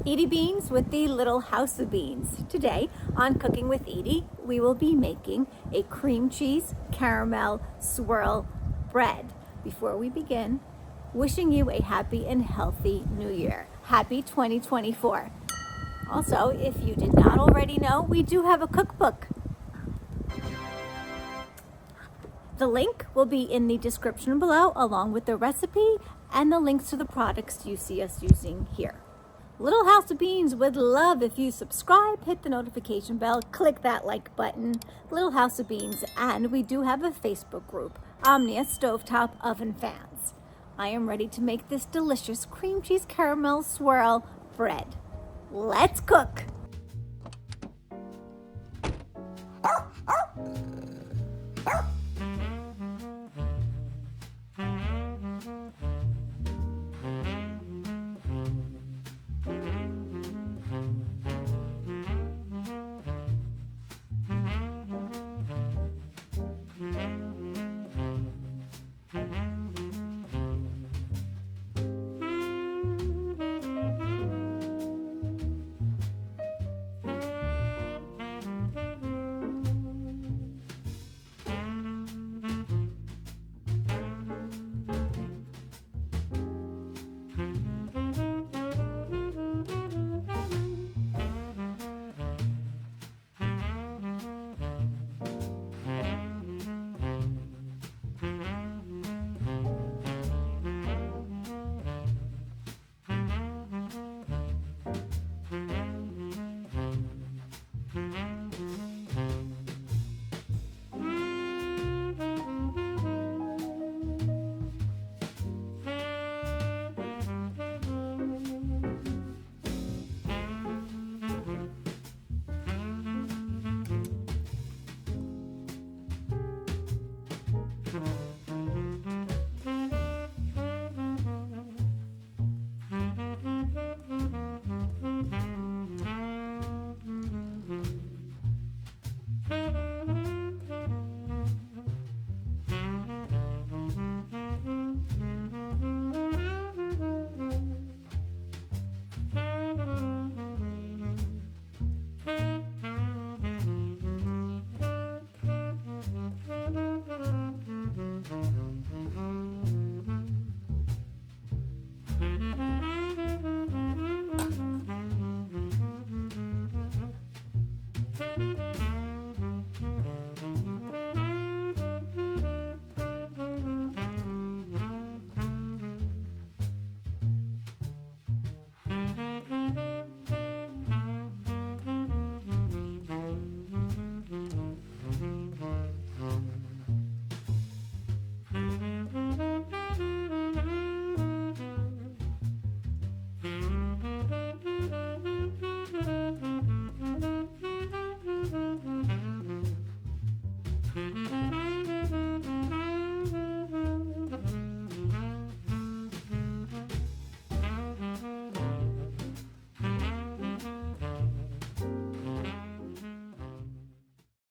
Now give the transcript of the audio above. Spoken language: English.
Edie Beans with the Little House of Beans. Today on Cooking with Edie, we will be making a cream cheese caramel swirl bread. Before we begin, wishing you a happy and healthy new year. Happy 2024. Also, if you did not already know, we do have a cookbook. The link will be in the description below, along with the recipe and the links to the products you see us using here. Little House of Beans would love if you subscribe, hit the notification bell, click that like button, Little House of Beans, and we do have a Facebook group, Omnia Stovetop Oven Fans. I am ready to make this delicious cream cheese caramel swirl bread. Let's cook!